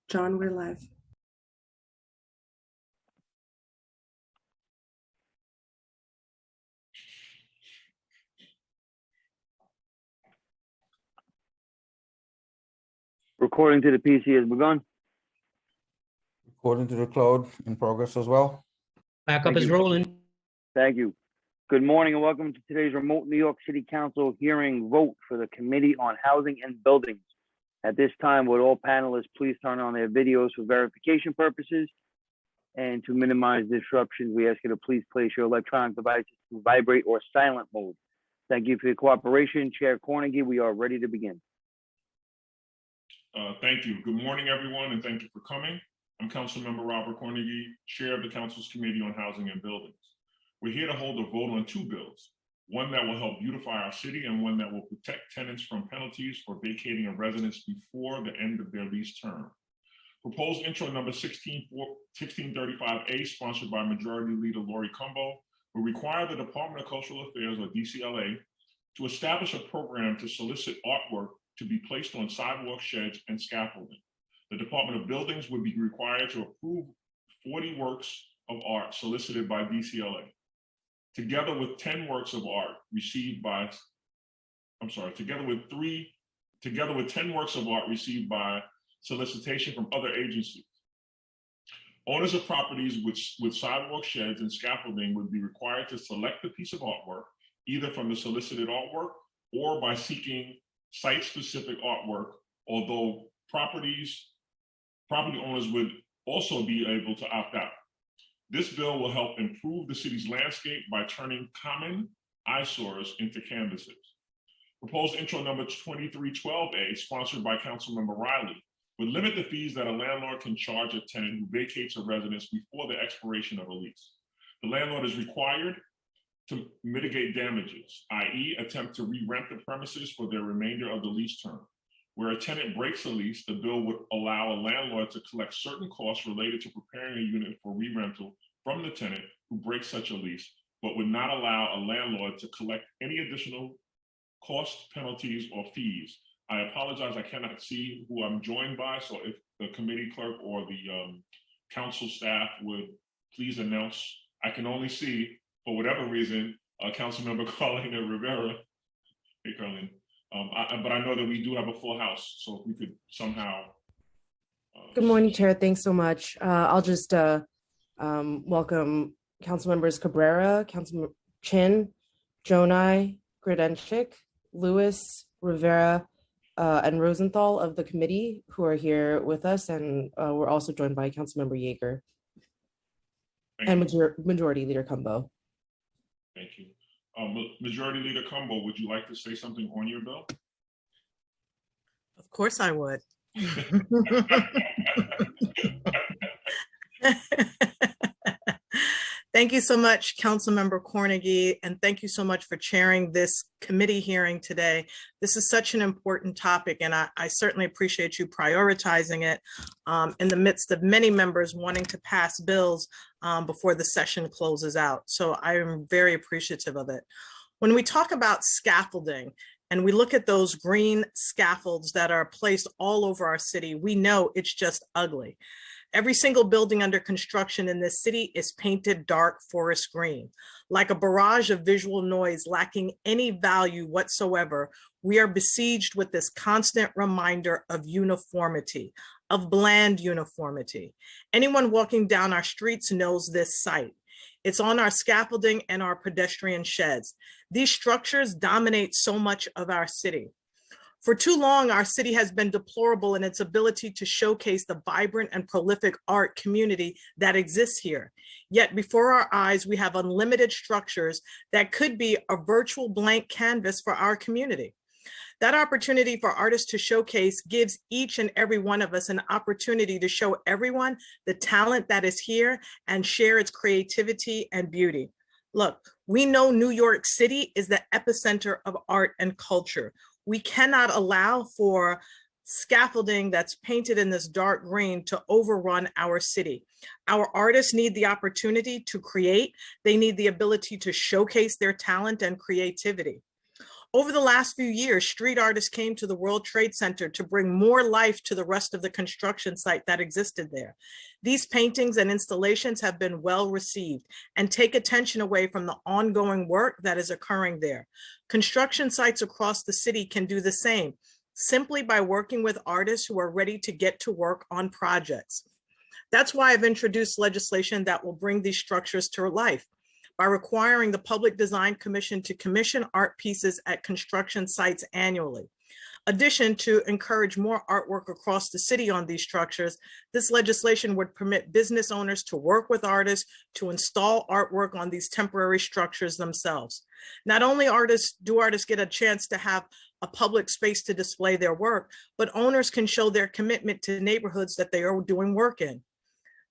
John, we're live. Recording to the PC has begun. According to the cloud, in progress as well. Backup Thank is you. rolling. Thank you. Good morning and welcome to today's remote New York City Council hearing vote for the Committee on Housing and Buildings. At this time, would all panelists please turn on their videos for verification purposes? And to minimize disruptions, we ask you to please place your electronic devices to vibrate or silent mode. Thank you for your cooperation. Chair Cornegie, we are ready to begin. Thank you. Good morning, everyone, and thank you for coming. I'm Councilmember Robert Cornegie, Chair of the Council's Committee on Housing and Buildings. We're here to hold a vote on two bills, one that will help beautify our city and one that will protect tenants from penalties for vacating a residence before the end of their lease term. Proposed intro number 1635A, sponsored by Majority Leader Lori Cumbo, will require the Department of Cultural Affairs, or DCLA, to establish a program to solicit artwork to be placed on sidewalk sheds and scaffolding. The Department of Buildings would be required to approve 40 works of art solicited by DCLA. Together with 10 works of art received by, together with 10 works of art received by solicitation from other agencies. Owners of properties with sidewalk sheds and scaffolding would be required to select a piece of artwork, either from the solicited artwork or by seeking site-specific artwork, although property owners would also be able to opt out. This bill will help improve the city's landscape by turning common eyesores into canvases. Proposed intro number 2312A, sponsored by Councilmember Riley, would limit the fees that a landlord can charge a tenant who vacates a residence before the expiration of a lease. The landlord is required to mitigate damages, i.e. attempt to re-rent the premises for their remainder of the lease term. Where a tenant breaks a lease, the bill would allow a landlord to collect certain costs related to preparing a unit for re-rental from the tenant who breaks such a lease, but would not allow a landlord to collect any additional cost, penalties, or fees. I apologize, I cannot see who I'm joined by, so if the committee clerk or the council staff would please announce. I can only see, for whatever reason, Councilmember Carlina Rivera. Hey, Carlina. But I know that we do have a full house, so if we could somehow. Good morning, Chair. Thanks so much. I'll just welcome Council Members Cabrera, Councilmember Chin, Jonai, Grodenchik, Lewis, Rivera, and Rosenthal of the committee who are here with us, and we're also joined by Councilmember Yeager and Majority Leader Cumbo. Thank you. Majority Leader Cumbo, would you like to say something on your bill? Of course I would. Thank you so much, Councilmember Cornegie, and thank you so much for chairing this committee hearing today. This is such an important topic, and I certainly appreciate you prioritizing it in the midst of many members wanting to pass bills before the session closes out. So I am very appreciative of it. When we talk about scaffolding, and we look at those green scaffolds that are placed all over our city, we know it's just ugly. Every single building under construction in this city is painted dark forest green. Like a barrage of visual noise lacking any value whatsoever, we are besieged with this constant reminder of uniformity, of bland uniformity. Anyone walking down our streets knows this sight. It's on our scaffolding and our pedestrian sheds. These structures dominate so much of our city. For too long, our city has been deplorable in its ability to showcase the vibrant and prolific art community that exists here. Yet before our eyes, we have unlimited structures that could be a virtual blank canvas for our community. That opportunity for artists to showcase gives each and every one of us an opportunity to show everyone the talent that is here and share its creativity and beauty. Look, we know New York City is the epicenter of art and culture. We cannot allow for scaffolding that's painted in this dark green to overrun our city. Our artists need the opportunity to create. They need the ability to showcase their talent and creativity. Over the last few years, street artists came to the World Trade Center to bring more life to the rest of the construction site that existed there. These paintings and installations have been well received and take attention away from the ongoing work that is occurring there. Construction sites across the city can do the same, simply by working with artists who are ready to get to work on projects. That's why I've introduced legislation that will bring these structures to life, by requiring the Public Design Commission to commission art pieces at construction sites annually. Addition, to encourage more artwork across the city on these structures, this legislation would permit business owners to work with artists to install artwork on these temporary structures themselves. Not only do artists get a chance to have a public space to display their work, but owners can show their commitment to neighborhoods that they are doing work in.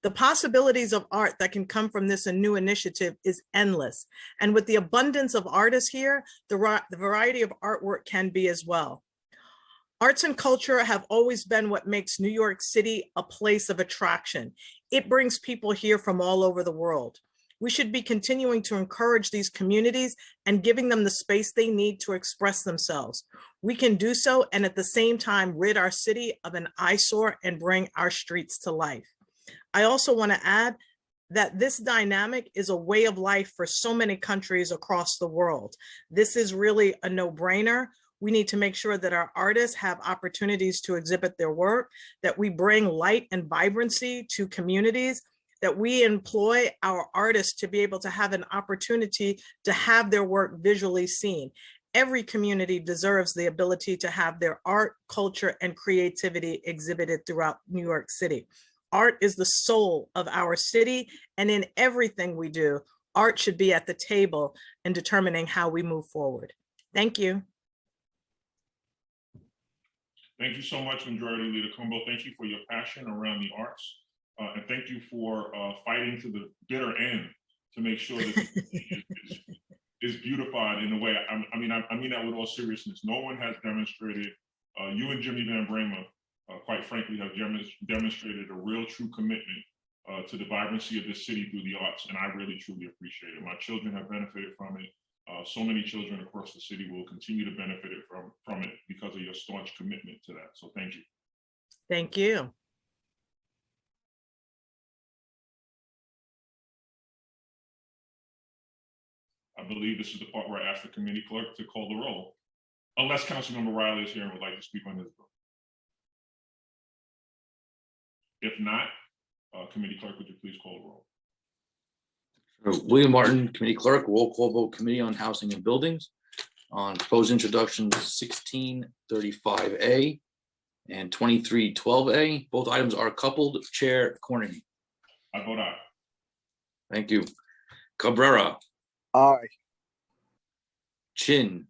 The possibilities of art that can come from this new initiative is endless. And with the abundance of artists here, the variety of artwork can be as well. Arts and culture have always been what makes New York City a place of attraction. It brings people here from all over the world. We should be continuing to encourage these communities and giving them the space they need to express themselves. We can do so and at the same time rid our city of an eyesore and bring our streets to life. I also want to add that this dynamic is a way of life for so many countries across the world. This is really a no-brainer. We need to make sure that our artists have opportunities to exhibit their work, that we bring light and vibrancy to communities, that we employ our artists to be able to have an opportunity to have their work visually seen. Every community deserves the ability to have their art, culture, and creativity exhibited throughout New York City. Art is the soul of our city, and in everything we do, art should be at the table in determining how we move forward. Thank you. Thank you so much, Majority Leader Cumbo. Thank you for your passion around the arts. And thank you for fighting to the bitter end to make sure that the is beautified in a way. I mean that with all seriousness. No one has demonstrated, you and Jimmy Van Bramer, quite frankly, have demonstrated a real true commitment to the vibrancy of this city through the arts, and I really truly appreciate it. My children have benefited from it. So many children across the city will continue to benefit from it because of your staunch commitment to that. So thank you. Thank you. I believe this is the part where I ask the committee clerk to call the roll, unless Councilmember Riley is here and would like to speak on this bill. If not, committee clerk, would you please call the roll? William Martin, committee clerk, roll call vote, Committee on Housing and Buildings on proposed introduction 1635A and 2312A. Both items are coupled. Chair Cornegy. I vote aye. Thank you. Cabrera. Aye. Chin.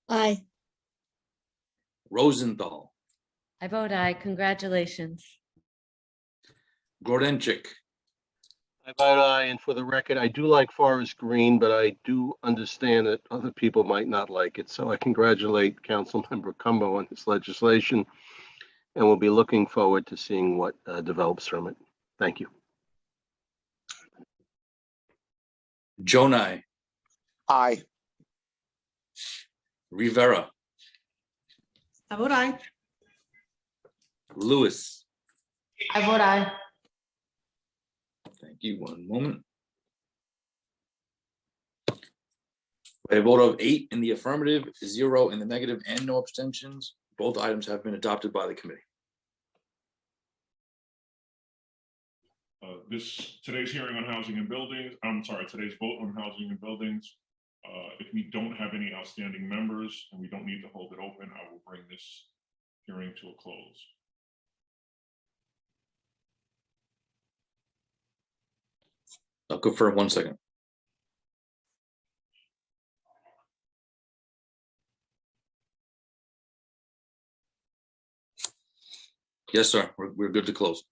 Aye. Rosenthal. I vote aye. Congratulations. Grodenchik. I vote aye, and for the record, I do like forest green, but I do understand that other people might not like it. So I congratulate Councilmember Cumbo on this legislation, and we'll be looking forward to seeing what develops from it. Thank you. Jonai. Aye. Rivera. I vote aye. Lewis. I vote aye. Thank you. One moment. A vote of 8 in the affirmative, 0 in the negative, and no abstentions. Both items have been adopted by the committee. Today's hearing on housing and buildings, today's vote on housing and buildings. If we don't have any outstanding members and we don't need to hold it open, I will bring this hearing to a close. I'll confirm 1 second. Yes, sir. We're good to close.